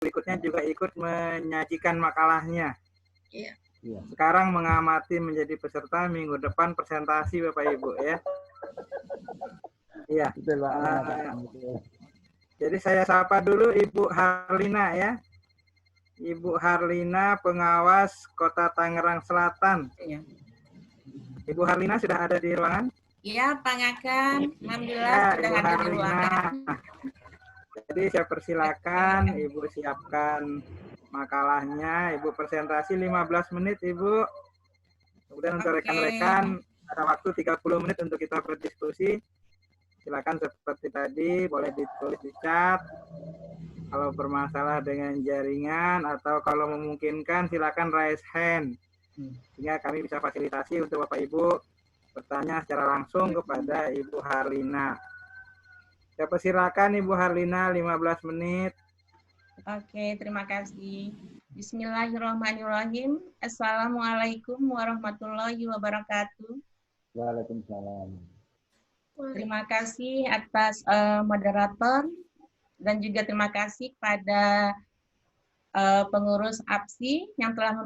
berikutnya juga ikut menyajikan makalahnya. Iya. Sekarang mengamati menjadi peserta, minggu depan presentasi Bapak Ibu ya. Iya. Jadi saya sapa dulu Ibu Harlina ya. Ibu Harlina, pengawas Kota Tangerang Selatan. Iya. Ibu Harlina sudah ada di ruangan? Iya, Pak Ngakan. Alhamdulillah Ya, sudah Ibu ada di Harlina. ruangan. Jadi saya persilakan Ibu siapkan makalahnya. Ibu presentasi 15 menit Ibu. Kemudian untuk rekan-rekan ada waktu 30 menit untuk kita berdiskusi. Silakan seperti tadi, boleh ditulis di chat. Kalau bermasalah dengan jaringan atau kalau memungkinkan silakan raise hand. Sehingga kami bisa fasilitasi untuk Bapak Ibu bertanya secara langsung kepada Ibu Harlina. Saya persilakan Ibu Harlina 15 menit. Oke, terima kasih. Bismillahirrahmanirrahim. Assalamualaikum warahmatullahi wabarakatuh. Waalaikumsalam. Terima kasih atas moderator dan juga terima kasih kepada pengurus APSI yang telah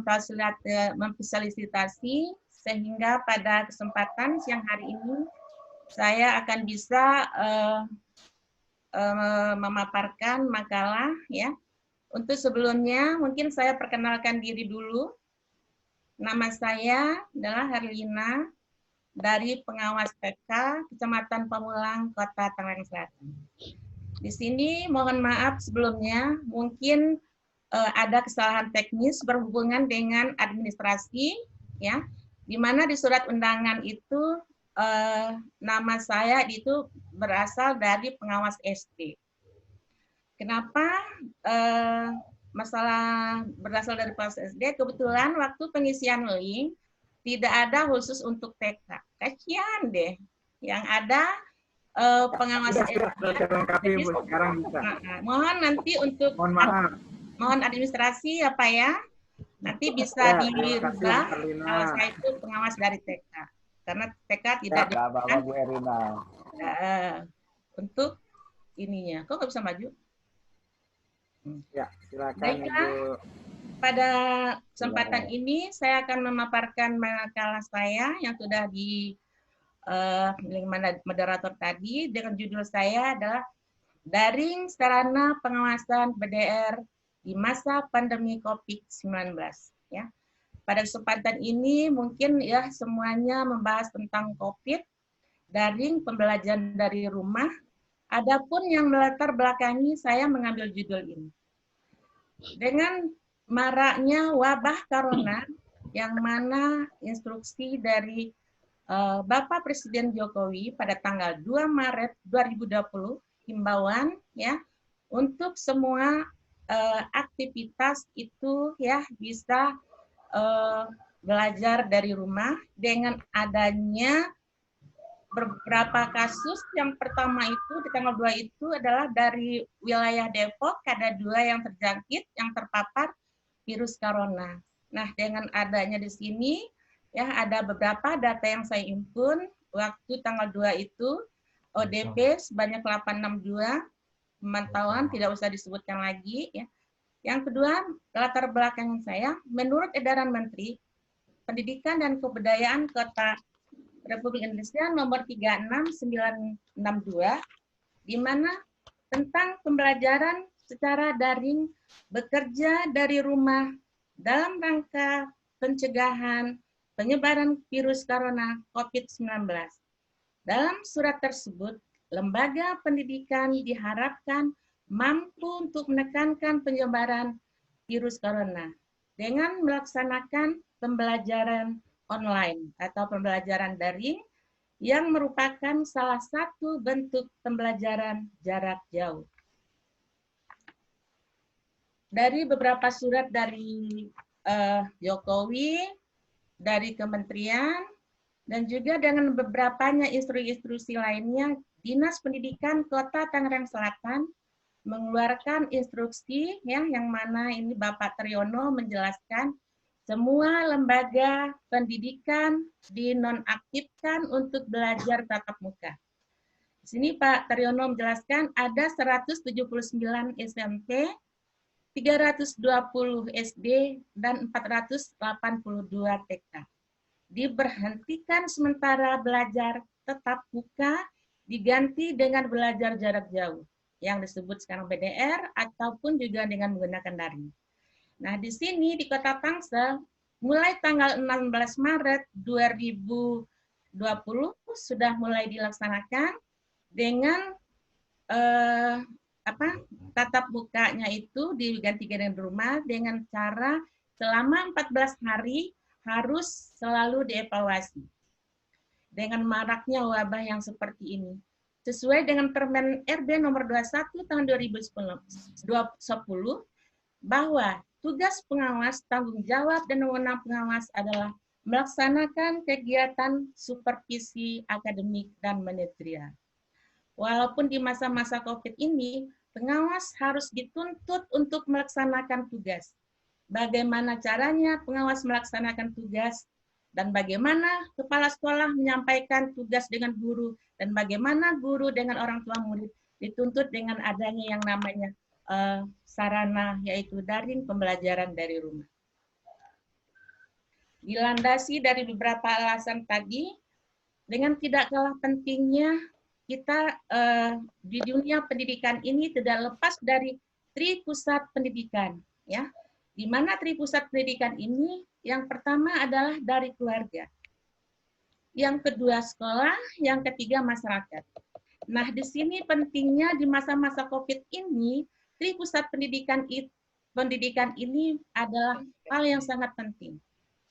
memfasilitasi sehingga pada kesempatan siang hari ini saya akan bisa memaparkan makalah ya. Untuk sebelumnya mungkin saya perkenalkan diri dulu. Nama saya adalah Harlina dari pengawas PK Kecamatan Pamulang, Kota Tangerang Selatan. Di sini mohon maaf sebelumnya mungkin ada kesalahan teknis berhubungan dengan administrasi ya, di mana di surat undangan itu nama saya itu berasal dari pengawas SD. Kenapa masalah berasal dari pengawas SD? Kebetulan waktu pengisian link tidak ada khusus untuk TK. Kasihan deh, yang ada pengawas SD. Sekarang bisa. Mohon nanti untuk mohon administrasi ya Pak ya, nanti bisa dirubah kalau saya itu pengawas dari TK, karena TK tidak ada Bu Erina. Untuk ininya, kok nggak bisa maju? Ya, silakan Baiklah, Ibu. pada kesempatan ini saya akan memaparkan makalah saya yang sudah di moderator tadi dengan judul saya adalah Daring Sarana Pengawasan BDR di masa pandemi COVID-19 ya. Pada kesempatan ini mungkin ya semuanya membahas tentang COVID, daring, pembelajaran dari rumah. Adapun yang melatar belakangi saya mengambil judul ini. Dengan maraknya wabah corona yang mana instruksi dari Bapak Presiden Jokowi pada tanggal 2 Maret 2020 himbauan ya untuk semua aktivitas itu ya bisa belajar dari rumah dengan adanya beberapa kasus. Yang pertama itu di tanggal 2 itu adalah dari wilayah Depok, ada 2 yang terjangkit yang terpapar virus corona. Nah, dengan adanya di sini ya ada beberapa data yang saya impun waktu tanggal 2 itu ODP sebanyak 862, pemantauan tidak usah disebutkan lagi ya. Yang kedua, latar belakang saya, menurut edaran Menteri Pendidikan dan Kebudayaan Kota Republik Indonesia nomor 36962, di mana tentang pembelajaran secara daring bekerja dari rumah dalam rangka pencegahan penyebaran virus corona COVID-19. Dalam surat tersebut, lembaga pendidikan diharapkan mampu untuk menekankan penyebaran virus corona dengan melaksanakan pembelajaran online atau pembelajaran daring yang merupakan salah satu bentuk pembelajaran jarak jauh. Dari beberapa surat dari Jokowi, dari kementerian, dan juga dengan beberapanya instruksi lainnya, Dinas Pendidikan Kota Tangerang Selatan mengeluarkan instruksi ya, yang mana ini Bapak Triyono menjelaskan semua lembaga pendidikan dinonaktifkan untuk belajar tatap muka. Di sini Pak Triyono menjelaskan ada 179 SMP 320 SD, dan 482 TK. Diberhentikan sementara belajar tetap muka, diganti dengan belajar jarak jauh, yang disebut sekarang BDR, ataupun juga dengan menggunakan daring. Nah, di sini di Kota Tangsel, mulai tanggal 16 Maret 2020 sudah mulai dilaksanakan dengan tatap mukanya itu diganti dengan rumah dengan cara selama 14 hari harus selalu dievaluasi. Dengan maraknya wabah yang seperti ini, sesuai dengan Permen RB nomor 21 tahun 2010 bahwa tugas pengawas, tanggung jawab, dan wewenang pengawas adalah melaksanakan kegiatan supervisi akademik dan manajerial. Walaupun di masa-masa COVID ini, pengawas harus dituntut untuk melaksanakan tugas. Bagaimana caranya pengawas melaksanakan tugas, dan bagaimana kepala sekolah menyampaikan tugas dengan guru, dan bagaimana guru dengan orang tua murid dituntut dengan adanya yang namanya sarana, yaitu daring pembelajaran dari rumah. Dilandasi dari beberapa alasan tadi, dengan tidak kalah pentingnya kita di dunia pendidikan ini tidak lepas dari tripusat pendidikan, ya. Di mana tripusat pendidikan ini yang pertama adalah dari keluarga, yang kedua sekolah, yang ketiga masyarakat. Nah, di sini pentingnya di masa-masa COVID ini tripusat pendidikan ini adalah hal yang sangat penting.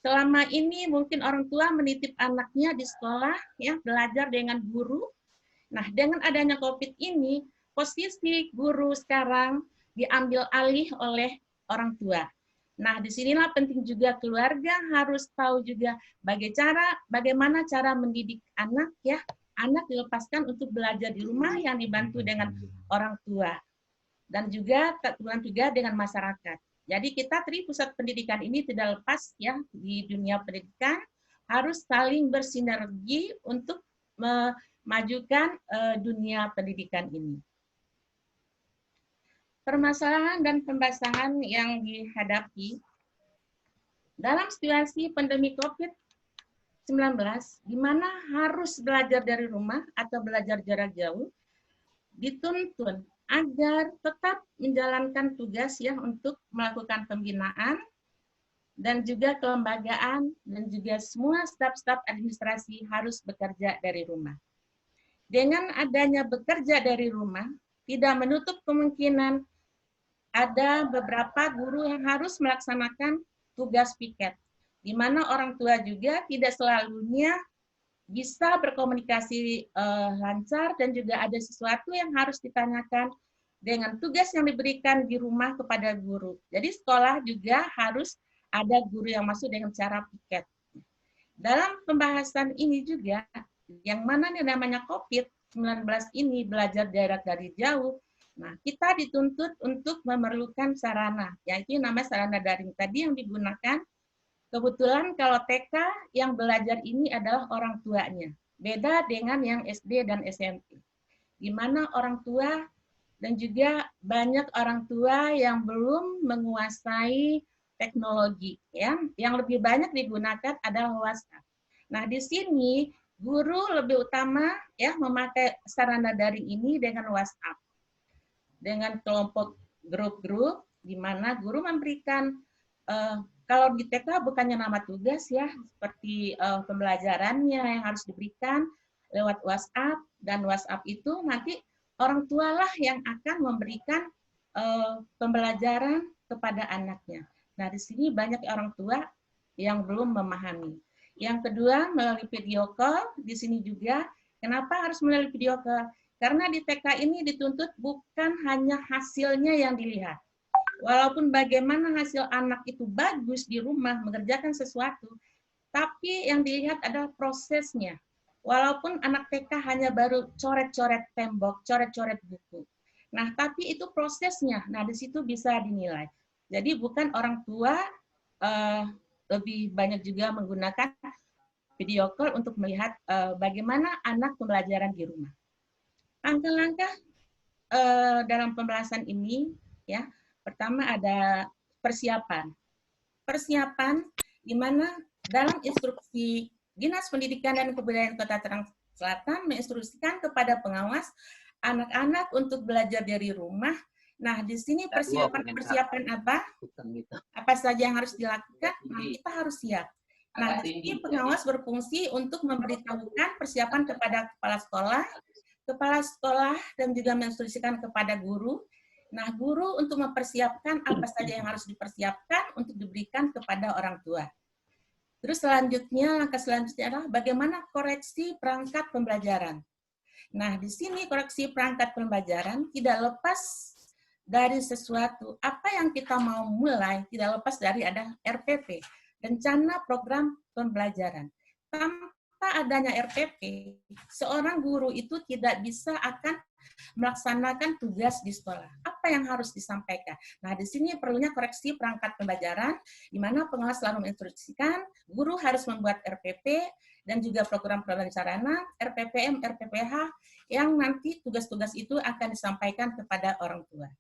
Selama ini mungkin orang tua menitip anaknya di sekolah, ya, belajar dengan guru. Nah, dengan adanya COVID ini, posisi guru sekarang diambil alih oleh orang tua. Nah, disinilah penting juga keluarga harus tahu juga bagaimana cara mendidik anak, ya. Anak dilepaskan untuk belajar di rumah yang dibantu dengan orang tua. Dan juga dengan masyarakat. Jadi kita tripusat pendidikan ini tidak lepas, ya, di dunia pendidikan harus saling bersinergi untuk memajukan dunia pendidikan ini. Permasalahan dan pembahasan yang dihadapi dalam situasi pandemi COVID-19, di mana harus belajar dari rumah atau belajar jarak jauh, dituntun agar tetap menjalankan tugas, ya, untuk melakukan pembinaan dan juga kelembagaan, dan juga semua staf-staf administrasi harus bekerja dari rumah. Dengan adanya bekerja dari rumah, tidak menutup kemungkinan ada beberapa guru yang harus melaksanakan tugas piket, di mana orang tua juga tidak selalunya bisa berkomunikasi lancar, dan juga ada sesuatu yang harus ditanyakan dengan tugas yang diberikan di rumah kepada guru. Jadi sekolah juga harus ada guru yang masuk dengan cara piket. Dalam pembahasan ini juga, yang mana yang namanya COVID-19 ini belajar jarak dari jauh, nah kita dituntut untuk memerlukan sarana, yaitu namanya sarana daring tadi yang digunakan. Kebetulan kalau TK yang belajar ini adalah orang tuanya, beda dengan yang SD dan SMP, di mana orang tua dan juga banyak orang tua yang belum menguasai teknologi, ya. Yang lebih banyak digunakan adalah WhatsApp. Nah, di sini guru lebih utama, ya, memakai sarana daring ini dengan WhatsApp, dengan kelompok grup-grup, di mana guru memberikan kalau di TK bukannya nama tugas, ya, seperti pembelajarannya yang harus diberikan lewat WhatsApp, dan WhatsApp itu nanti orang tualah yang akan memberikan pembelajaran kepada anaknya. Nah, di sini banyak orang tua yang belum memahami. Yang kedua, melalui video call, di sini juga, kenapa harus melalui video call? Karena di TK ini dituntut bukan hanya hasilnya yang dilihat. Walaupun bagaimana hasil anak itu bagus di rumah mengerjakan sesuatu, tapi yang dilihat adalah prosesnya. Walaupun anak TK hanya baru coret-coret tembok, coret-coret buku. Nah, tapi itu prosesnya. Nah, di situ bisa dinilai. Jadi bukan orang tua lebih banyak juga menggunakan video call untuk melihat bagaimana anak pembelajaran di rumah. Langkah-langkah dalam pembahasan ini, ya, Pertama ada persiapan. Persiapan di mana dalam instruksi Dinas Pendidikan dan Kebudayaan Kota Tangerang Selatan menginstruksikan kepada pengawas anak-anak untuk belajar dari rumah. Nah, di sini persiapan apa? Apa saja yang harus dilakukan? Nah, kita harus siap. Nah, di sini pengawas berfungsi untuk memberitahukan persiapan kepada kepala sekolah dan juga menginstruksikan kepada guru. Nah, guru untuk mempersiapkan apa saja yang harus dipersiapkan untuk diberikan kepada orang tua. Terus selanjutnya, langkah selanjutnya adalah bagaimana koreksi perangkat pembelajaran. Nah, di sini koreksi perangkat pembelajaran tidak lepas dari sesuatu. Apa yang kita mau mulai tidak lepas dari ada RPP, Rencana Program Pembelajaran. Tanpa adanya RPP, seorang guru itu tidak bisa akan melaksanakan tugas di sekolah. Apa yang harus disampaikan? Nah, di sini perlunya koreksi perangkat pembelajaran, di mana pengawas selalu menginstruksikan, guru harus membuat RPP, dan juga program pembelajaran sarana, RPPM, RPPH, yang nanti tugas-tugas itu akan disampaikan kepada orang tua.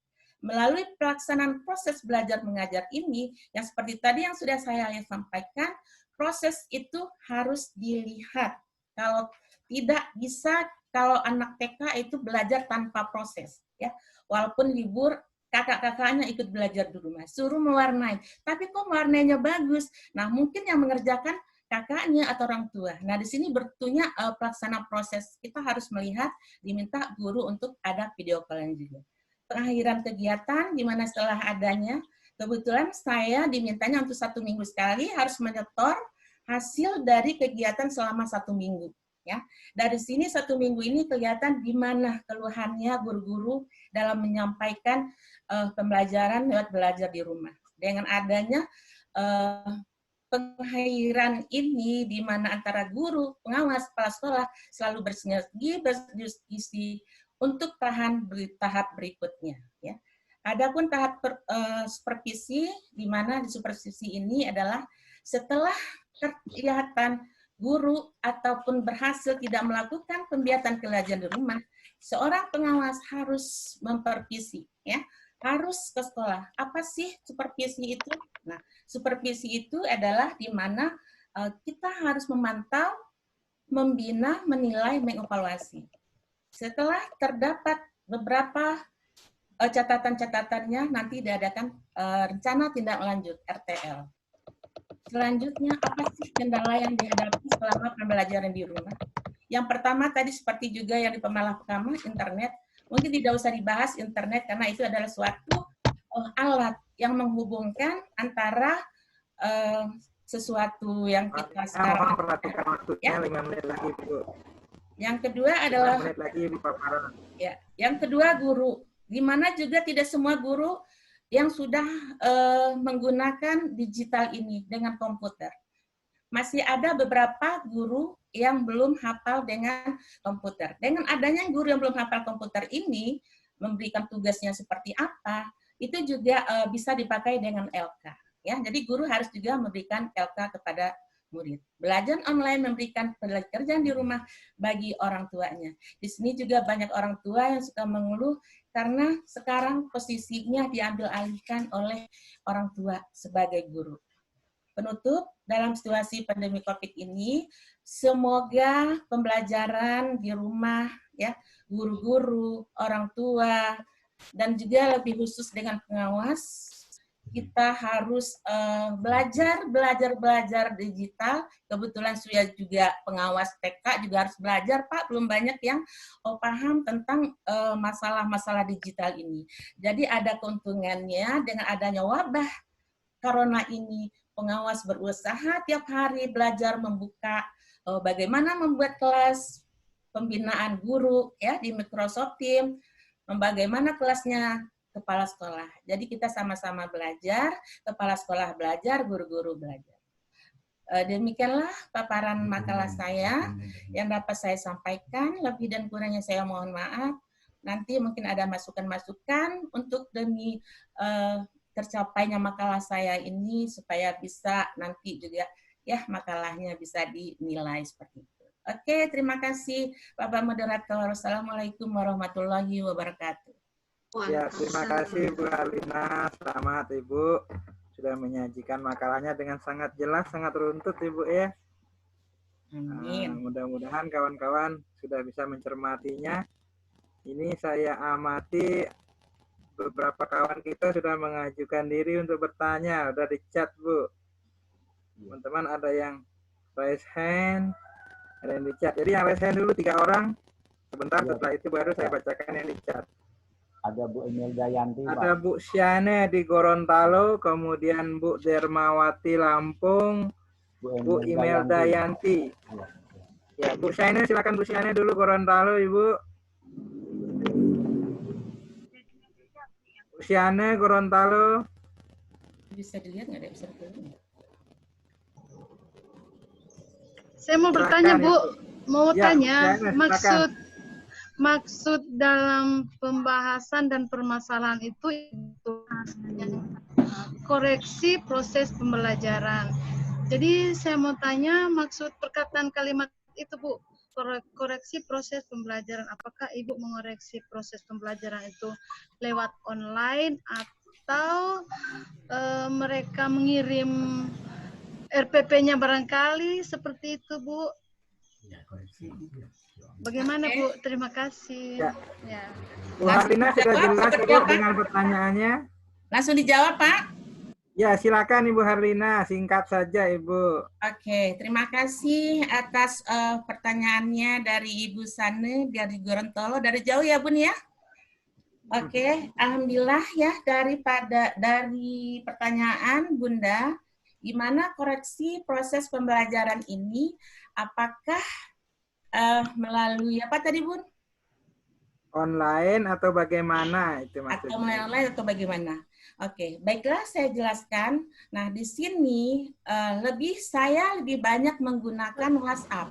Melalui pelaksanaan proses belajar mengajar ini, yang seperti tadi yang sudah saya sampaikan, proses itu harus dilihat. Kalau tidak bisa, kalau anak TK itu belajar tanpa proses, ya, walaupun libur kakak-kakaknya ikut belajar di rumah, suruh mewarnai, tapi kok mewarnainya bagus. Nah, mungkin yang mengerjakan kakaknya atau orang tua. Nah, di sini bertunya pelaksana proses. Kita harus melihat, diminta guru untuk ada video call juga. Pengakhiran kegiatan, di mana setelah adanya, kebetulan saya dimintanya untuk 1 minggu sekali harus menyetor hasil dari kegiatan selama 1 minggu. Ya, dari sini 1 minggu ini kelihatan di mana keluhannya guru-guru dalam menyampaikan pembelajaran lewat belajar di rumah. Dengan adanya pengakhiran ini di mana antara guru, pengawas, kepala sekolah selalu bersinergi, berdiskusi untuk tahap berikutnya. Ya. Adapun tahap supervisi, di mana di supervisi ini adalah setelah kelihatan guru ataupun berhasil tidak melakukan pembiayaan pelajaran di rumah, seorang pengawas harus mempervisi, ya, harus ke sekolah. Apa sih supervisi itu? Nah, supervisi itu adalah di mana kita harus memantau, membina, menilai, mengevaluasi. Setelah terdapat beberapa catatan-catatannya, nanti diadakan rencana tindak lanjut RTL. Selanjutnya, apa sih kendala yang dihadapi selama pembelajaran di rumah? Yang pertama tadi seperti juga yang di pemalah pertama, internet. Mungkin tidak usah dibahas internet karena itu adalah suatu alat yang menghubungkan antara sesuatu yang kita sekarang. Perhatikan waktunya ya. 5 menit lagi, Bu. Yang kedua adalah 5 menit lagi, Bu paparan. Ya, yang kedua guru. Di mana juga tidak semua guru yang sudah menggunakan digital ini dengan komputer. Masih ada beberapa guru yang belum hafal dengan komputer. Dengan adanya guru yang belum hafal komputer ini, memberikan tugasnya seperti apa, itu juga bisa dipakai dengan LK. Ya, jadi guru harus juga memberikan LK kepada murid. Belajar online memberikan pekerjaan di rumah bagi orang tuanya. Di sini juga banyak orang tua yang suka mengeluh karena sekarang posisinya diambil alihkan oleh orang tua sebagai guru. Penutup, dalam situasi pandemi COVID ini, semoga pembelajaran di rumah, ya, guru-guru, orang tua, dan juga lebih khusus dengan pengawas, kita harus belajar digital. Kebetulan saya juga pengawas TK juga harus belajar, Pak. Belum banyak yang paham tentang masalah-masalah digital ini. Jadi ada keuntungannya dengan adanya wabah corona ini. Pengawas berusaha tiap hari belajar membuka bagaimana membuat kelas, pembinaan guru ya di Microsoft Teams, bagaimana kelasnya kepala sekolah. Jadi kita sama-sama belajar, kepala sekolah belajar, guru-guru belajar. Demikianlah paparan makalah saya yang dapat saya sampaikan. Lebih dan kurangnya saya mohon maaf. Nanti mungkin ada masukan-masukan untuk demi tercapainya makalah saya ini supaya bisa nanti juga ya makalahnya bisa dinilai seperti itu. Oke, terima kasih Bapak Moderator. Assalamualaikum warahmatullahi wabarakatuh. Ya, terima kasih Bu Harlina. Selamat Ibu. Sudah menyajikan makalahnya dengan sangat jelas, sangat runtut Ibu ya. Amin. Mudah-mudahan kawan-kawan sudah bisa mencermatinya. Ini saya amati beberapa kawan kita sudah mengajukan diri untuk bertanya. Udah di chat Bu. Teman-teman ada yang raise hand, ada yang di chat. Jadi yang raise hand dulu 3 orang. Sebentar setelah itu baru saya bacakan yang di chat. Ada Bu Imelda Yanti, Pak. Ada Bu Syane di Gorontalo, kemudian Bu Dermawati Lampung, Bu Imelda Yanti. Ya, Bu Syane silakan Bu Syane dulu Gorontalo, Ibu. Bu Syane Gorontalo. Bisa dilihat nggak? Bisa dilihat. Saya mau bertanya, Bu. Mau tanya, maksud dalam pembahasan dan permasalahan itu koreksi proses pembelajaran. Jadi saya mau tanya maksud perkataan kalimat itu, Bu. Koreksi proses pembelajaran. Apakah Ibu mengoreksi proses pembelajaran itu lewat online atau mereka mengirim RPP-nya barangkali seperti itu, Bu? Bagaimana Bu? Terima kasih. Ya. Bu Harlina sudah jelas Bu dengan pertanyaannya. Langsung dijawab Pak. Ya silakan Ibu Harlina, singkat saja Ibu. Oke, terima kasih atas pertanyaannya dari Ibu Sane dari Gorontalo, dari jauh ya Bun ya. Oke, alhamdulillah ya dari pertanyaan Bunda, gimana koreksi proses pembelajaran ini? Apakah melalui apa tadi Bun? Online atau bagaimana itu maksudnya? Atau melalui online atau bagaimana? Oke, baiklah saya jelaskan. Nah di sini saya lebih banyak menggunakan WhatsApp.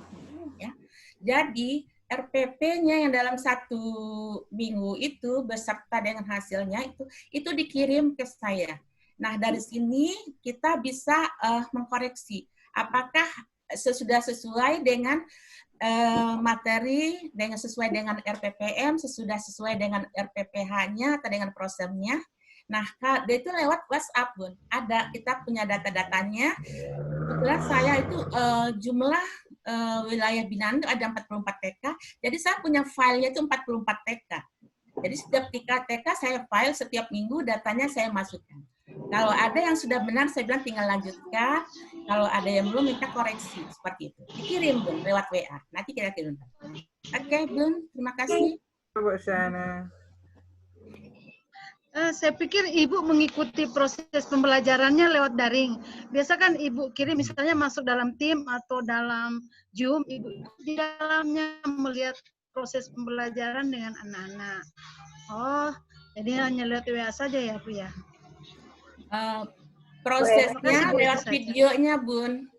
Ya. Jadi RPP-nya yang dalam 1 minggu itu beserta dengan hasilnya itu dikirim ke saya. Nah dari sini kita bisa mengkoreksi apakah sudah sesuai dengan materi, sesuai dengan RPPM, sesuai dengan RPPH-nya atau dengan prosemnya. Nah, itu lewat WhatsApp, Bun. Ada, kita punya data-datanya. Kebetulan saya itu jumlah wilayah binaan itu ada 44 TK, jadi saya punya filenya itu 44 TK. Jadi setiap TK saya file setiap minggu datanya saya masukkan. Kalau ada yang sudah benar, saya bilang tinggal lanjutkan. Kalau ada yang belum, minta koreksi. Seperti itu. Dikirim, Bun, lewat WA. Nanti kita kirim. Oke, Bun. Terima kasih. Bu Syane. Saya pikir Ibu mengikuti proses pembelajarannya lewat daring. Biasa kan Ibu kirim misalnya masuk dalam tim atau dalam Zoom, Ibu di dalamnya melihat proses pembelajaran dengan anak-anak. Oh, jadi hanya lewat WA saja ya, Bu ya? Prosesnya lewat videonya, Bun.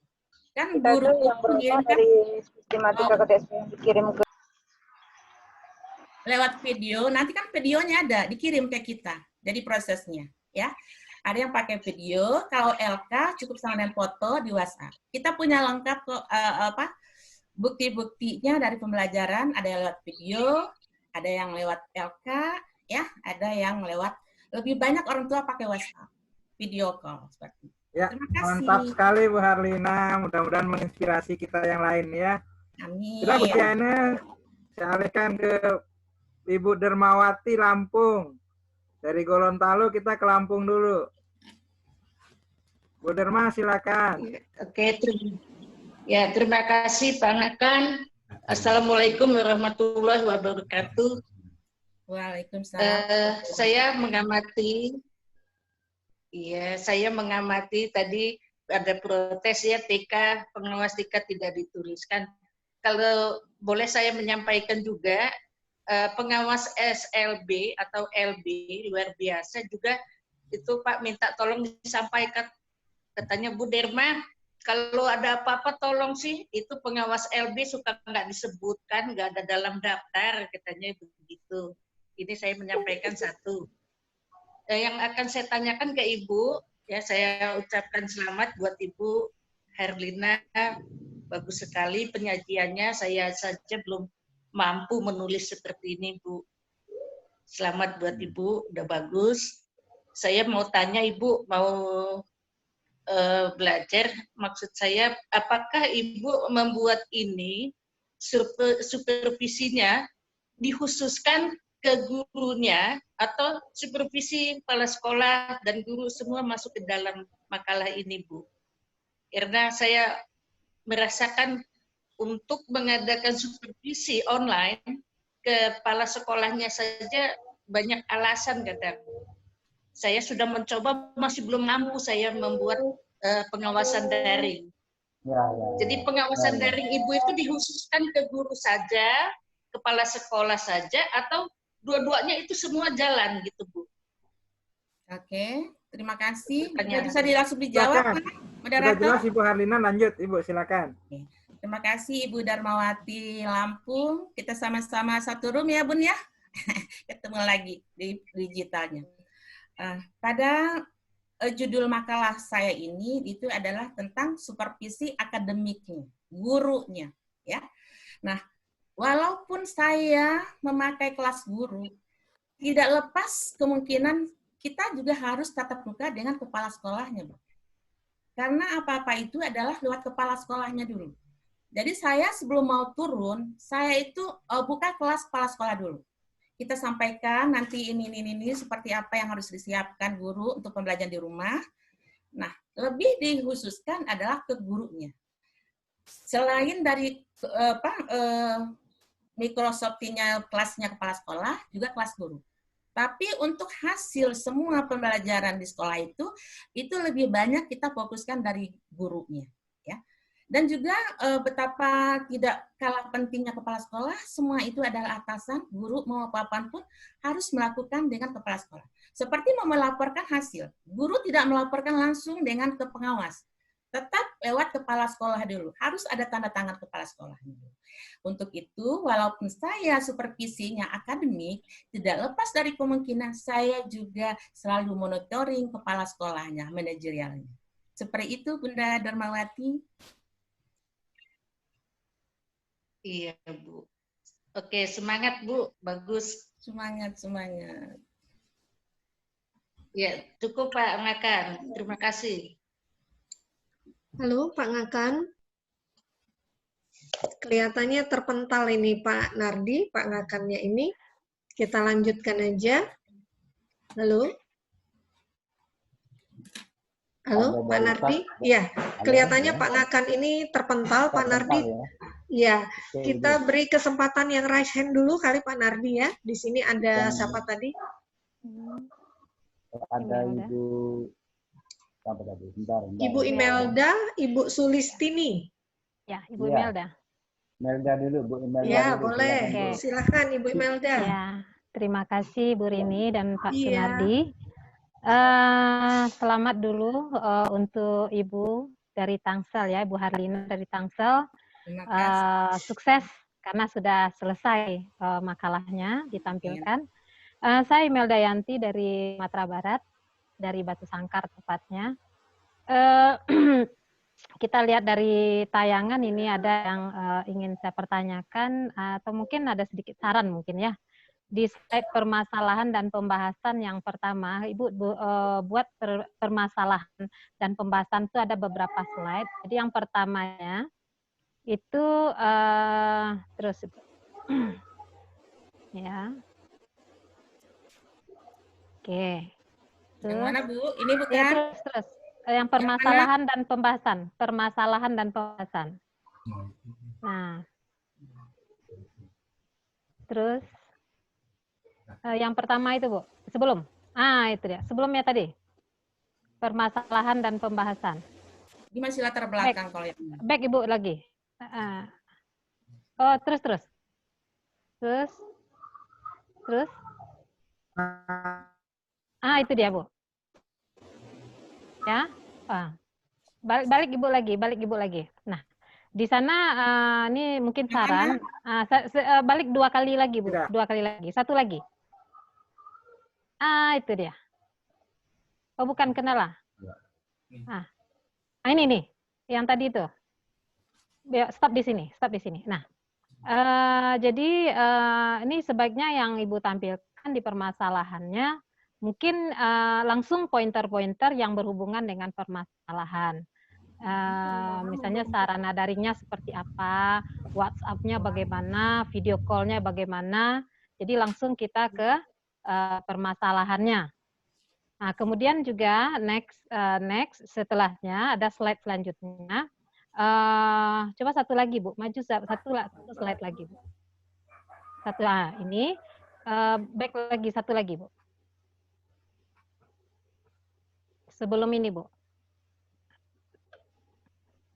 Kan guru yang berasal dari sistematika KTSP yang dikirim ke lewat video, nanti kan videonya ada, dikirim ke kita. Jadi prosesnya, ya. Ada yang pakai video, kalau LK cukup sama dengan foto di WhatsApp. Kita punya lengkap bukti-buktinya dari pembelajaran, ada yang lewat video, ada yang lewat LK, ya, ada yang lewat lebih banyak orang tua pakai WhatsApp, video call seperti itu. Ya, mantap sekali Bu Harlina. Mudah-mudahan menginspirasi kita yang lain ya. Amin. Sudah Bu Syane, saya alihkan ke Ibu Dermawati Lampung. Dari Gorontalo kita ke Lampung dulu. Bu Derma silakan. Oke, terima kasih Pak Nakan. Assalamualaikum warahmatullahi wabarakatuh. Waalaikumsalam. Saya mengamati tadi ada protes ya TK, pengawas TK tidak dituliskan. Kalau boleh saya menyampaikan juga, pengawas SLB atau LB luar biasa juga itu Pak minta tolong disampaikan. Katanya Bu Derma, kalau ada apa-apa tolong sih, itu pengawas LB suka nggak disebutkan, nggak ada dalam daftar, katanya begitu. Ini saya menyampaikan satu. Yang akan saya tanyakan ke Ibu, ya saya ucapkan selamat buat Ibu Herlina, bagus sekali penyajiannya, saya saja belum mampu menulis seperti ini Bu. Selamat buat Ibu, udah bagus. Saya mau tanya Ibu, mau belajar, maksud saya apakah Ibu membuat ini supervisinya dikhususkan ke gurunya atau supervisi kepala sekolah dan guru semua masuk ke dalam makalah ini, Bu? Karena saya merasakan untuk mengadakan supervisi online, kepala sekolahnya saja banyak alasan, kata. Saya sudah mencoba, masih belum mampu saya membuat pengawasan daring. Jadi pengawasan daring Ibu itu dikhususkan ke guru saja, kepala sekolah saja, atau dua-duanya itu semua jalan gitu, Bu? Oke, terima kasih. Pertanyaan. Bisa langsung dijawab, Silakan. Pak Sudah moderator? jelas Ibu Harlina, lanjut Ibu, silakan. Terima kasih Ibu Darmawati Lampung. Kita sama-sama satu room ya Bun ya. Ketemu lagi di digitalnya. Pada judul makalah saya ini itu adalah tentang supervisi akademiknya, gurunya, ya. Nah, walaupun saya memakai kelas guru, tidak lepas kemungkinan kita juga harus tatap muka dengan kepala sekolahnya, Bu. Karena apa-apa itu adalah lewat kepala sekolahnya dulu. Jadi saya sebelum mau turun, saya itu buka kelas kepala sekolah dulu. Kita sampaikan nanti ini seperti apa yang harus disiapkan guru untuk pembelajaran di rumah. Nah, lebih dikhususkan adalah ke gurunya. Selain dari Microsoft-nya kelasnya kepala sekolah, juga kelas guru. Tapi untuk hasil semua pembelajaran di sekolah itu lebih banyak kita fokuskan dari gurunya, ya. Dan juga betapa tidak kalah pentingnya kepala sekolah, semua itu adalah atasan, guru mau apapun pun harus melakukan dengan kepala sekolah. Seperti mau melaporkan hasil, guru tidak melaporkan langsung dengan ke pengawas, tetap lewat kepala sekolah dulu, harus ada tanda tangan kepala sekolah dulu. Untuk itu, walaupun saya supervisinya akademik, tidak lepas dari kemungkinan saya juga selalu monitoring kepala sekolahnya, manajerialnya. Seperti itu, Bunda Darmawati. Iya, Bu. Oke, semangat, Bu. Bagus. Semangat. Ya, cukup Pak Ngakan. Terima kasih. Halo, Pak Ngakan. Kelihatannya terpental ini Pak Nardi, Pak Ngakannya ini. Kita lanjutkan aja. Halo? Halo, Pak Nardi? Iya, kelihatannya Pak Ngakan ini terpental, Pak Nardi. Iya, kita beri kesempatan yang raise hand dulu kali Pak Nardi ya. Di sini ada siapa tadi? Ada Ibu apa tadi? Bentar. Ibu Imelda, Ibu Sulistini. Ya, Ibu Imelda. Imelda dulu, Bu Imelda. Ya, dulu. boleh. Silakan Ibu Imelda. Ya, terima kasih Bu Rini dan Pak Sunardi. Selamat dulu untuk Ibu dari Tangsel ya, Ibu Harlina dari Tangsel. Sukses karena sudah selesai makalahnya ditampilkan. Saya Imelda Yanti dari Sumatera Barat, dari Batu Sangkar tepatnya. Kita lihat dari tayangan ini ada yang ingin saya pertanyakan atau mungkin ada sedikit saran mungkin ya. Di slide permasalahan dan pembahasan yang pertama, Ibu buat permasalahan dan pembahasan itu ada beberapa slide. Jadi yang pertamanya itu terus ya. Oke. Yang mana Bu? Ini bukan? Ya, terus. Yang permasalahan dan pembahasan. Permasalahan dan pembahasan. Nah. Terus. Yang pertama itu, Bu. Sebelum. Itu dia. Sebelumnya tadi. Permasalahan dan pembahasan. Ini masih latar belakang kalau yang ini. Back, Ibu, lagi. Terus. Itu dia, Bu. Ya. Balik Ibu lagi. Nah, di sana ini mungkin saran. Balik 2 kali lagi, Bu. 2 kali lagi. 1 lagi. Itu dia. Oh, bukan kenal lah. Ini nih, yang tadi itu. Stop di sini. Nah, jadi ini sebaiknya yang Ibu tampilkan di permasalahannya, mungkin langsung pointer-pointer yang berhubungan dengan permasalahan. Misalnya sarana daringnya seperti apa, WhatsApp-nya bagaimana, video call-nya bagaimana. Jadi langsung kita ke permasalahannya. Nah, kemudian juga next setelahnya ada slide selanjutnya. Coba satu lagi, Bu. Maju satu slide lagi, Bu. Ini back lagi, satu lagi, Bu. Sebelum ini, Bu.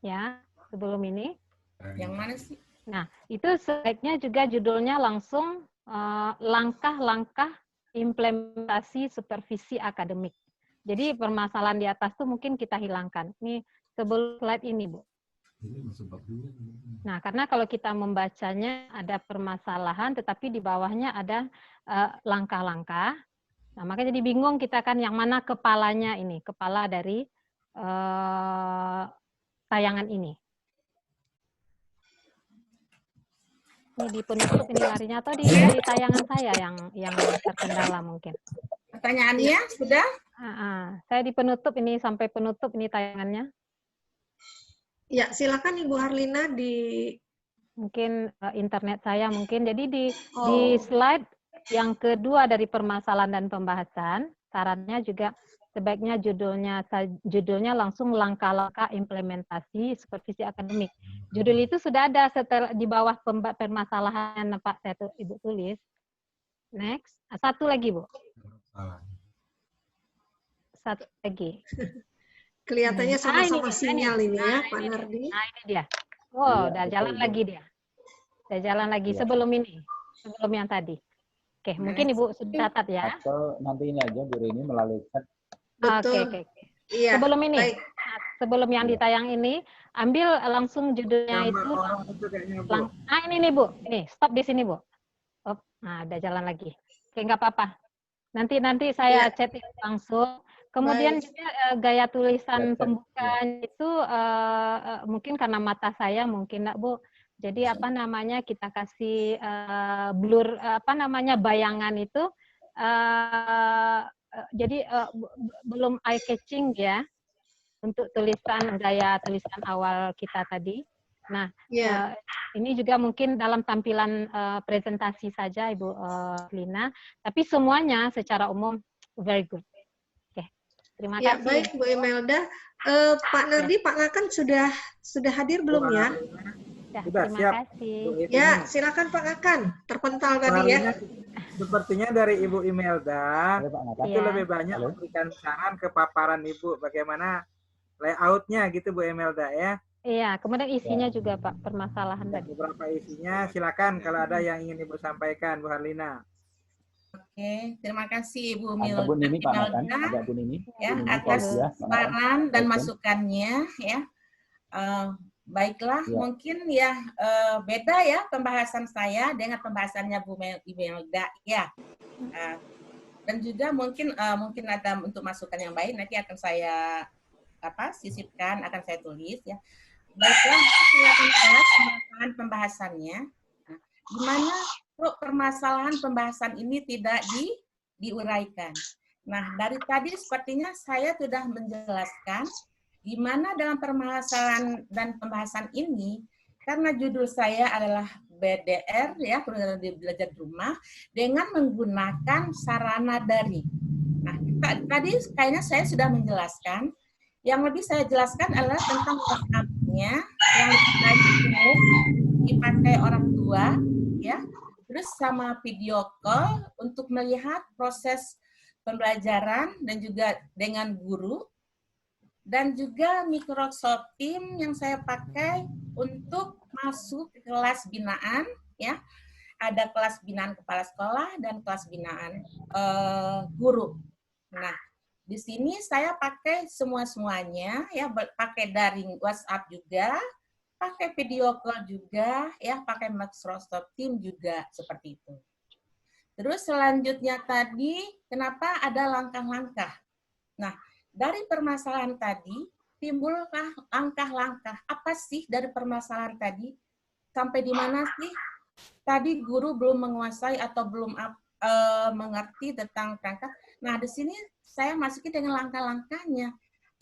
Ya, sebelum ini. Yang mana sih? Nah, itu slide-nya juga judulnya langsung langkah-langkah implementasi supervisi akademik. Jadi permasalahan di atas tuh mungkin kita hilangkan. Ini sebelum slide ini, Bu. Nah, karena kalau kita membacanya ada permasalahan, tetapi di bawahnya ada langkah-langkah. Nah, makanya jadi bingung kita kan yang mana kepalanya ini, kepala dari tayangan ini. Ini di penutup ini larinya atau di tayangan saya yang terkendala mungkin. Pertanyaannya sudah? Saya di penutup ini sampai penutup ini tayangannya. Ya, silakan Ibu Harlina di mungkin internet saya mungkin. Jadi di slide yang kedua dari permasalahan dan pembahasan, sarannya juga sebaiknya judulnya langsung langkah-langkah implementasi supervisi akademik. Judul itu sudah ada setelah di bawah permasalahan Pak saya Ibu tulis. Next, satu lagi Bu. Satu lagi. Kelihatannya sama-sama sinyal ini ya, Pak Nardi. Nah, ini dia. Oh, udah jalan lagi dia. Udah jalan lagi sebelum ini. Sebelum yang tadi. Oke, mungkin Ibu sudah catat ya. Atau nanti ini aja Bu Rini melalui chat. Oke. Iya, sebelum ini. Baik. Sebelum yang ditayang ini, ambil langsung judulnya itu. Ini nih Bu. Ini, stop di sini Bu. Oh, nah, udah jalan lagi. Oke, nggak apa-apa. Nanti saya chat langsung. Kemudian juga gaya tulisan pembukaan itu mungkin karena mata saya mungkin enggak Bu. Jadi apa namanya kita kasih blur bayangan itu jadi belum eye catching ya untuk gaya tulisan awal kita tadi. Nah, ini juga mungkin dalam tampilan presentasi saja Ibu Lina, tapi semuanya secara umum very good. Terima kasih. Baik Bu Imelda. Pak Nardi, Pak Ngakan sudah hadir belum ya? Sudah, terima kasih. Ya, silakan Pak Ngakan. Terpental tadi ya. Sepertinya dari Ibu Imelda itu lebih banyak memberikan saran ke paparan Ibu bagaimana layoutnya gitu Bu Imelda ya. Iya, kemudian isinya juga Pak permasalahan tadi. Beberapa isinya, silakan kalau ada yang ingin Ibu sampaikan Bu Harlina. Oke, terima kasih Ibu Imelda ya atas saran dan masukannya ya. Baiklah, mungkin ya beda ya pembahasan saya dengan pembahasannya Bu Imelda ya. Dan juga mungkin ada untuk masukan yang baik nanti akan saya sisipkan, akan saya tulis ya. Baiklah, silakan permasalahan pembahasannya. Gimana permasalahan pembahasan ini tidak diuraikan. Nah, dari tadi sepertinya saya sudah menjelaskan di mana dalam permasalahan dan pembahasan ini, karena judul saya adalah BDR, ya, belajar di rumah, dengan menggunakan sarana daring. Nah, tadi kayaknya saya sudah menjelaskan. Yang lebih saya jelaskan adalah tentang WhatsApp-nya yang umum dipakai orang tua, ya. Terus sama video call untuk melihat proses pembelajaran dan juga dengan guru. Dan juga Microsoft Teams yang saya pakai untuk masuk ke kelas binaan, ya. Ada kelas binaan kepala sekolah dan kelas binaan guru. Nah, di sini saya pakai semuanya, ya, pakai daring WhatsApp juga, pakai video call juga, ya, pakai Microsoft Teams juga, seperti itu. Terus selanjutnya tadi, kenapa ada langkah-langkah? Nah, dari permasalahan tadi, timbullah langkah-langkah. Apa sih dari permasalahan tadi? Sampai di mana sih? Tadi guru belum menguasai atau belum mengerti tentang perangkat. Nah, di sini saya masukin dengan langkah-langkahnya.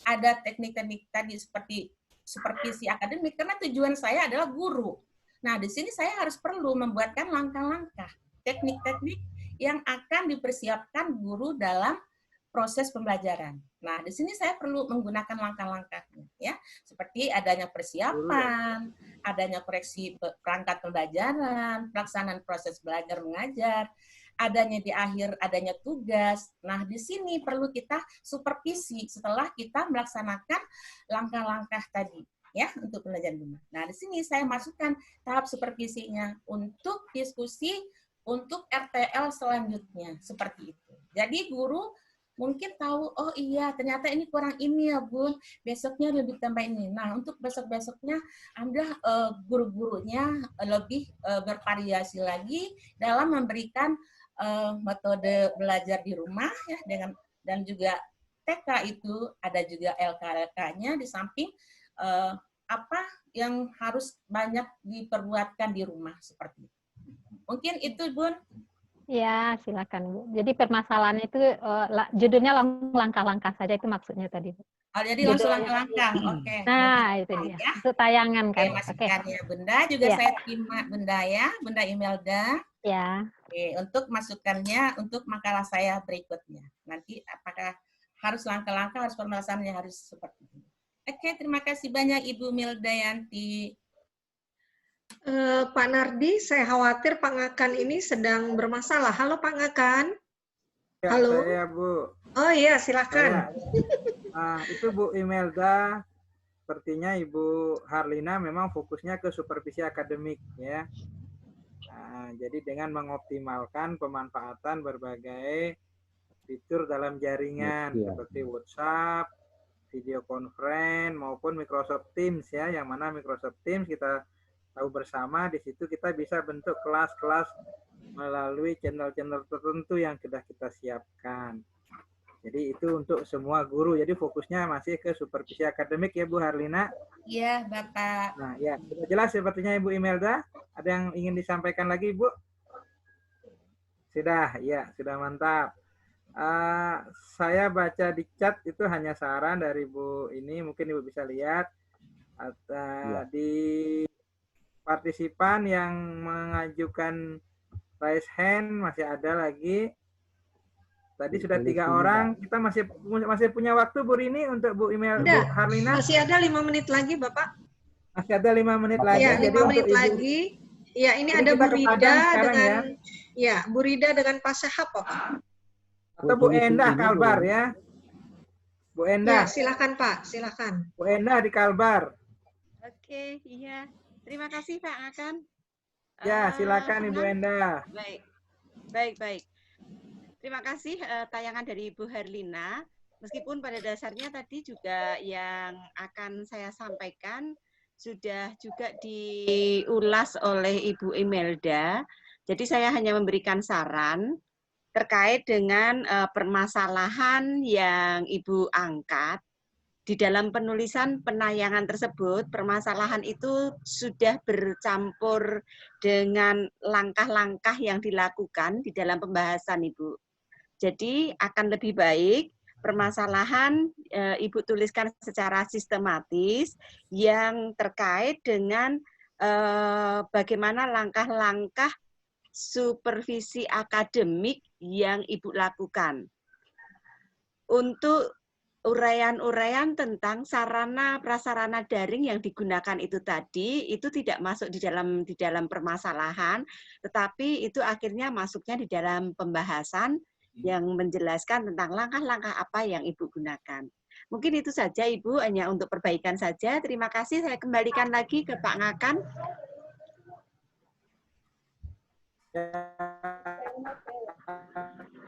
Ada teknik-teknik tadi seperti supervisi akademik, karena tujuan saya adalah guru. Nah, di sini saya harus perlu membuatkan langkah-langkah, teknik-teknik yang akan dipersiapkan guru dalam proses pembelajaran. Nah, di sini saya perlu menggunakan langkah-langkahnya, ya, seperti adanya persiapan, adanya koreksi perangkat pembelajaran, pelaksanaan proses belajar mengajar, adanya di akhir adanya tugas. Nah, di sini perlu kita supervisi setelah kita melaksanakan langkah-langkah tadi, ya, untuk pembelajaran rumah. Nah, di sini saya masukkan tahap supervisinya untuk diskusi untuk RTL selanjutnya, seperti itu. Jadi guru mungkin tahu, oh iya ternyata ini kurang ini ya Bun, besoknya lebih tambah ini. Nah, untuk besok-besoknya Anda guru-gurunya lebih bervariasi lagi dalam memberikan metode belajar di rumah, ya, dan juga TK itu ada juga LK-LK-nya di samping apa yang harus banyak diperbuatkan di rumah seperti itu. Mungkin itu Bun. Ya, silakan Bu. Jadi permasalahannya itu judulnya langkah-langkah saja, itu maksudnya tadi Bu. Oh, jadi langsung langkah-langkah. Oke. Nah, itu dia. Ya. Itu tayangan kan. Oke, masukkan ya Bunda. Juga ya. saya terima Bunda ya, Bunda Imelda. Ya. Oke, untuk masukkannya untuk makalah saya berikutnya. Nanti apakah harus langkah-langkah, harus pembahasannya harus seperti ini. Oke, terima kasih banyak Ibu Mildayanti. Pak Nardi, saya khawatir Pak Ngakan ini sedang bermasalah. Halo Pak Ngakan. Ya, halo. Saya Bu. Oh iya, silakan. Itu Bu Imelda. Sepertinya Ibu Harlina memang fokusnya ke supervisi akademik ya. Jadi dengan mengoptimalkan pemanfaatan berbagai fitur dalam jaringan seperti WhatsApp, video conference maupun Microsoft Teams ya, yang mana Microsoft Teams kita tahu bersama di situ kita bisa bentuk kelas-kelas melalui channel-channel tertentu yang sudah kita siapkan. Jadi itu untuk semua guru. Jadi fokusnya masih ke supervisi akademik ya Bu Harlina. Iya, Bapak. Nah, ya, sudah jelas sepertinya Ibu Imelda. Ada yang ingin disampaikan lagi, Bu? Sudah, ya, sudah mantap. Saya baca di chat itu hanya saran dari Bu ini, mungkin Ibu bisa lihat. Di partisipan yang mengajukan raise hand masih ada lagi. Tadi sudah 3 orang. Kita masih punya waktu Bu Rini untuk Bu Imelda, Bu Harlina. Masih ada 5 menit lagi, Bapak. Masih ada 5 menit lagi. Ya, 5 menit lagi. Ya, ini ada Bu Rida dengan Bu Rida dengan Pak Syahab, Bapak. Atau Bu Endah Kalbar ya. Bu Endah. Ya, silakan Pak, silakan. Bu Endah di Kalbar. Oke, iya. Terima kasih Pak Ngakan. Ya, silakan Ibu Endah. Baik. Terima kasih tayangan dari Ibu Harlina. Meskipun pada dasarnya tadi juga yang akan saya sampaikan sudah juga diulas oleh Ibu Imelda. Jadi saya hanya memberikan saran terkait dengan permasalahan yang Ibu angkat. Di dalam penulisan penayangan tersebut, permasalahan itu sudah bercampur dengan langkah-langkah yang dilakukan di dalam pembahasan, Ibu. Jadi akan lebih baik permasalahan Ibu tuliskan secara sistematis yang terkait dengan bagaimana langkah-langkah supervisi akademik yang Ibu lakukan. Untuk uraian-uraian tentang sarana prasarana daring yang digunakan itu tadi, itu tidak masuk di dalam permasalahan, tetapi itu akhirnya masuknya di dalam pembahasan yang menjelaskan tentang langkah-langkah apa yang Ibu gunakan. Mungkin itu saja Ibu, hanya untuk perbaikan saja. Terima kasih, saya kembalikan lagi ke Pak Ngakan.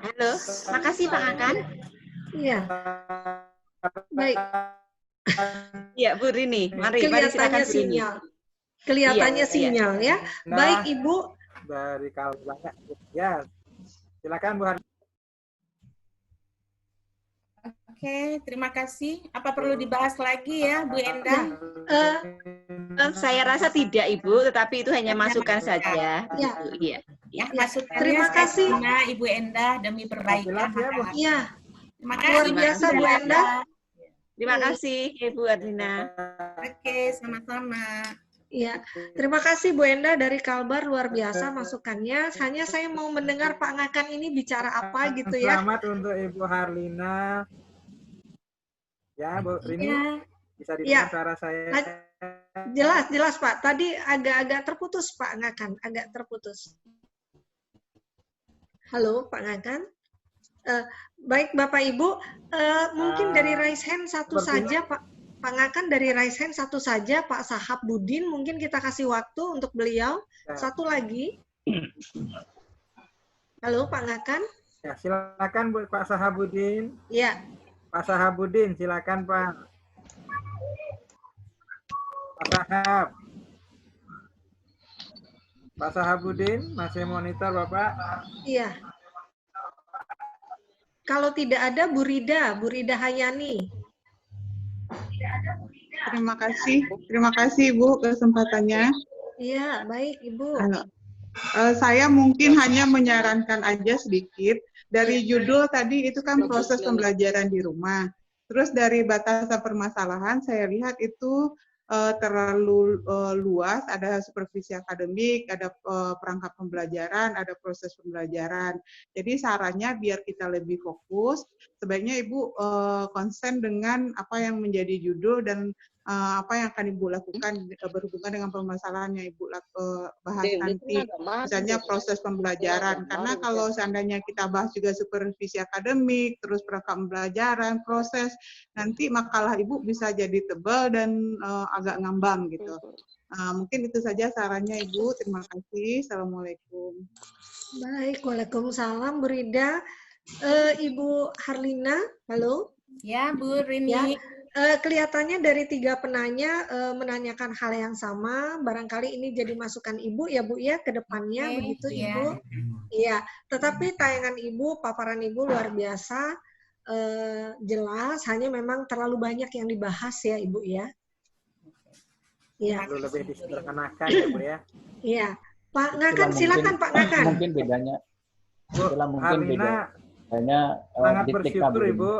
Halo, makasih Pak Ngakan. Iya. Baik. Ya, Bu Rini, mari silakan Bu Rini. Kelihatannya sinyal ya. Baik Ibu. Dari Kalbar. Ya, silakan Bu Harlina. Oke, terima kasih. Apa perlu dibahas lagi ya, Bu Endah? Saya rasa tidak, Ibu, tetapi itu hanya masukan saja. Ya. Iya. Ya, Ya, masukannya terima saya kasih. terima Ibu Endah demi perbaikan Jelas ya, Bu? makalah. Iya, Terima luar kasih biasa Mbak Bu Endah. Endah. Terima kasih Ibu Ardina. Oke, sama-sama. Iya, terima kasih Bu Enda dari Kalbar, luar biasa masukannya. Hanya saya mau mendengar Pak Ngakan ini bicara apa gitu ya. Selamat untuk Ibu Harlina. Ya, Bu Rini, Ya. bisa Iya. didengar suara saya? Jelas Pak. Tadi agak-agak terputus Pak Ngakan, agak terputus. Halo Pak Ngakan. Baik Bapak Ibu, mungkin dari raise hand satu saja Pak. Pak Ngakan dari raise hand satu saja, Pak Sahab Budin, mungkin kita kasih waktu untuk beliau. Satu lagi. Halo Pak Ngakan. Ya, silakan Bu Pak Sahabudin. Ya. Pak Sahabudin, silakan Pak. Pak Sahab. Pak Sahabudin, masih monitor Bapak? Iya. Kalau tidak ada Bu Rida Hayani. Terima kasih Ibu kesempatannya. Iya, baik Ibu. Saya mungkin hanya menyarankan aja sedikit. Dari judul tadi itu kan proses pembelajaran di rumah. Terus dari batasan permasalahan saya lihat itu terlalu luas, ada supervisi akademik, ada perangkat pembelajaran, ada proses pembelajaran. Jadi sarannya biar kita lebih fokus, sebaiknya Ibu konsen dengan apa yang menjadi judul dan apa yang akan Ibu lakukan berhubungan dengan permasalahan yang Ibu bahas nanti. Misalnya proses pembelajaran, karena kalau seandainya kita bahas juga supervisi akademik, terus perangkat pembelajaran, proses, nanti makalah Ibu bisa jadi tebal dan agak ngambang gitu. Mungkin itu saja sarannya Ibu. Terima kasih. Assalamualaikum. Baik, waalaikumsalam Bu Rida. Ibu Harlina, halo. Ya, Bu Rini. Ya. Kelihatannya dari 3 penanya menanyakan hal yang sama. Barangkali ini jadi masukan Ibu ya Bu ya ke depannya, begitu Ibu. Iya. Tetapi tayangan Ibu, paparan Ibu luar biasa. Jelas, hanya memang terlalu banyak yang dibahas ya Ibu ya. Iya. Perlu lebih disederhanakan ya Bu ya. Iya. Pak Ngakan, silakan Pak Ngakan. Mungkin bedanya. Itulah mungkin Harlina, bedanya sangat di TK bersyukur Ibu.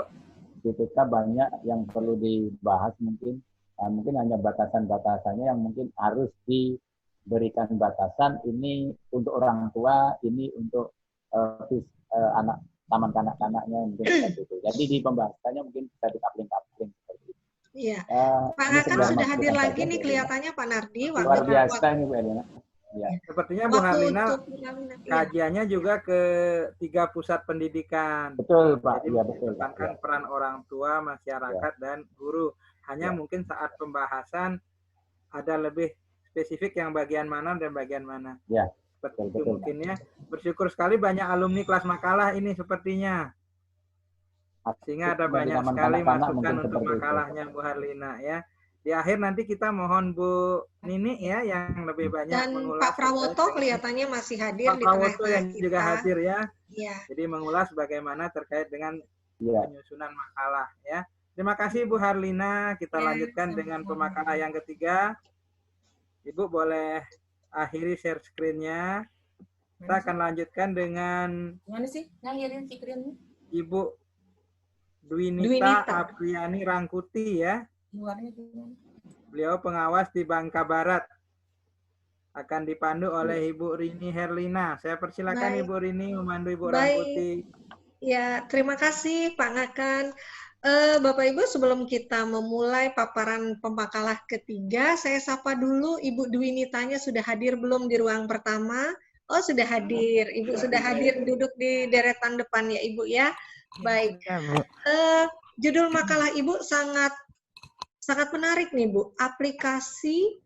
Di TK banyak yang perlu dibahas mungkin. Mungkin hanya batasan-batasannya yang mungkin harus diberikan batasan. Ini untuk orang tua, ini untuk anak taman kanak-kanaknya mungkin seperti itu. Jadi di pembahasannya mungkin bisa dikapling-kapling seperti itu. Iya. Pak Ngakan sudah hadir lagi nih kelihatannya Pak Nardi. Luar biasa ini Bu Elina. Ya. Sepertinya Bu Harlina kajiannya juga ke 3 pusat pendidikan. Betul Pak. Jadi ya, betul. menekankan peran orang tua, masyarakat, dan guru. Hanya mungkin saat pembahasan ada lebih spesifik yang bagian mana dan bagian mana. Ya. Seperti itu mungkin ya. Bersyukur sekali banyak alumni kelas makalah ini sepertinya. Sehingga ada banyak sekali masukan untuk makalahnya Bu Harlina ya. Di akhir nanti kita mohon Bu Nini ya yang lebih banyak dan mengulas. Pak Prawoto kelihatannya masih hadir Pak di tengah Prawoto yang kita. juga hadir ya. Iya. Jadi mengulas bagaimana terkait dengan penyusunan makalah ya. Terima kasih Bu Harlina. Kita lanjutkan dengan pemakalah yang ketiga. Ibu boleh akhiri share screen-nya. Kita akan lanjutkan dengan Gimana sih ngakhirin screen-nya? Ibu Dwinita Apriani Rangkuti ya. Luarnya gimana? Beliau pengawas di Bangka Barat. Akan dipandu oleh Ibu Rini Herlina. Saya persilakan Baik. Ibu Rini memandu Ibu Baik. Rangkuti. Ya, terima kasih Pak Ngakan. Bapak Ibu, sebelum kita memulai paparan pemakalah ketiga, saya sapa dulu Ibu Dwinitanya sudah hadir belum di ruang pertama? Oh, sudah hadir. Ibu sudah hadir duduk di deretan depan ya Ibu ya. Baik. Judul makalah Ibu sangat menarik nih Bu. Aplikasi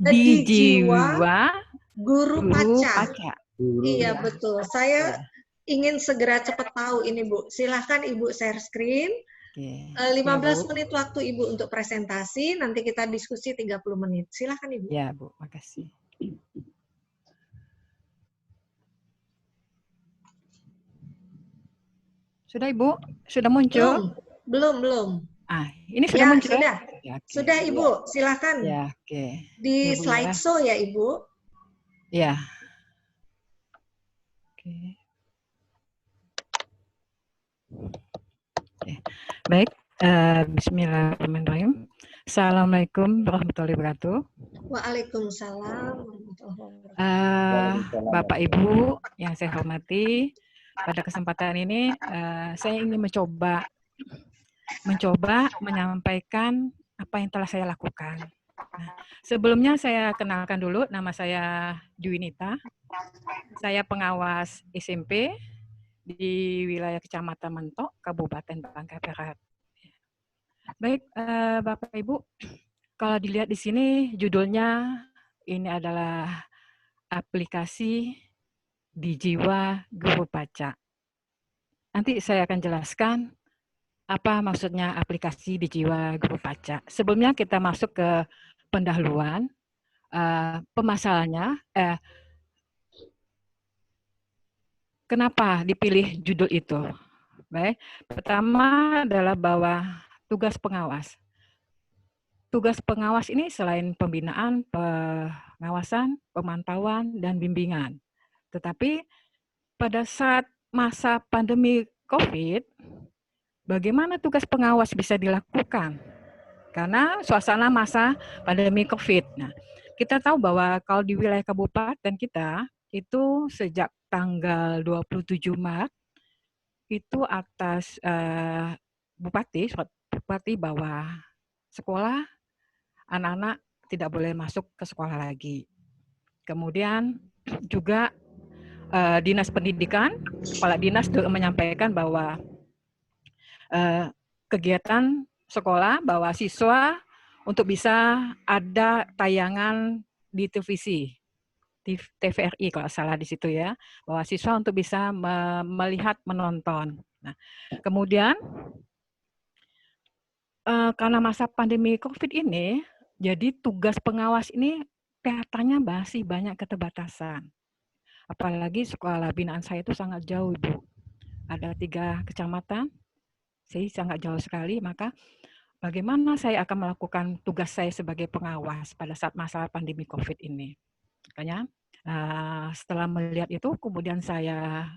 Dijiwa Guru Paca. Iya betul. Saya ingin segera cepat tahu ini Bu. Silahkan Ibu share screen. 15 menit waktu Ibu untuk presentasi. Nanti kita diskusi 30 menit. Silahkan Ibu. Ya Bu, makasih. Sudah Ibu? Sudah muncul? Belum. Ini sudah muncul? Sudah. Ya, okay. Sudah Ibu, silakan. Ya, oke. Di slideshow ya Ibu. Ya. Oke. Oke. Baik, bismillahirrahmanirrahim. Assalamualaikum warahmatullahi wabarakatuh. Waalaikumsalam warahmatullahi wabarakatuh. Bapak Ibu yang saya hormati, pada kesempatan ini saya ingin mencoba menyampaikan apa yang telah saya lakukan. Nah, sebelumnya saya kenalkan dulu, nama saya Dwinita. Saya pengawas SMP di wilayah Kecamatan Mentok, Kabupaten Bangka Barat. Baik, Bapak Ibu, kalau dilihat di sini judulnya ini adalah aplikasi di Jiwa Guru Baca. Nanti saya akan jelaskan apa maksudnya aplikasi di Jiwa Guru Baca. Sebelumnya kita masuk ke pendahuluan, pemasalannya, kenapa dipilih judul itu? Baik, pertama adalah bahwa tugas pengawas. Tugas pengawas ini selain pembinaan, pengawasan, pemantauan, dan bimbingan. Tetapi pada saat masa pandemi COVID, bagaimana tugas pengawas bisa dilakukan? Karena suasana masa pandemi COVID. Nah, kita tahu bahwa kalau di wilayah kabupaten kita, itu sejak tanggal 27 Maret, itu atas surat Bupati bahwa sekolah, anak-anak tidak boleh masuk ke sekolah lagi. Kemudian juga Dinas Pendidikan, Kepala Dinas menyampaikan bahwa kegiatan sekolah, bahwa siswa untuk bisa ada tayangan di televisi, di TVRI kalau salah di situ ya, bahwa siswa untuk bisa melihat, menonton. Nah, kemudian karena masa pandemi COVID ini, jadi tugas pengawas ini kelihatannya masih banyak keterbatasan. Apalagi sekolah binaan saya itu sangat jauh, Ibu. Ada 3 kecamatan, jadi sangat jauh sekali, maka bagaimana saya akan melakukan tugas saya sebagai pengawas pada saat masa pandemi COVID ini. Makanya setelah melihat itu, kemudian saya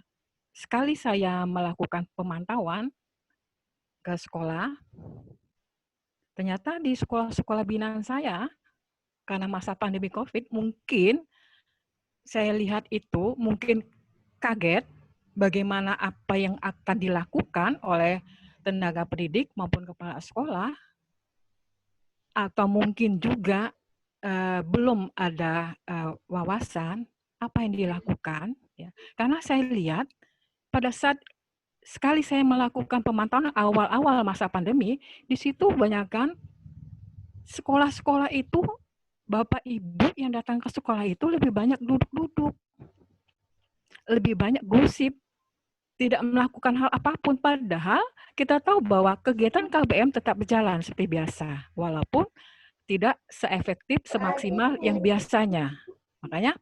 melakukan pemantauan ke sekolah. Ternyata di sekolah-sekolah binaan saya, karena masa pandemi COVID, mungkin saya lihat itu, mungkin kaget bagaimana apa yang akan dilakukan oleh tenaga pendidik maupun kepala sekolah, atau mungkin juga belum ada wawasan apa yang dilakukan. Ya. Karena saya lihat pada saat sekali saya melakukan pemantauan awal-awal masa pandemi, di situ banyakkan sekolah-sekolah itu, Bapak Ibu yang datang ke sekolah itu lebih banyak duduk-duduk, lebih banyak gosip, tidak melakukan hal apapun. Padahal kita tahu bahwa kegiatan KBM tetap berjalan seperti biasa, walaupun tidak seefektif, semaksimal yang biasanya. Makanya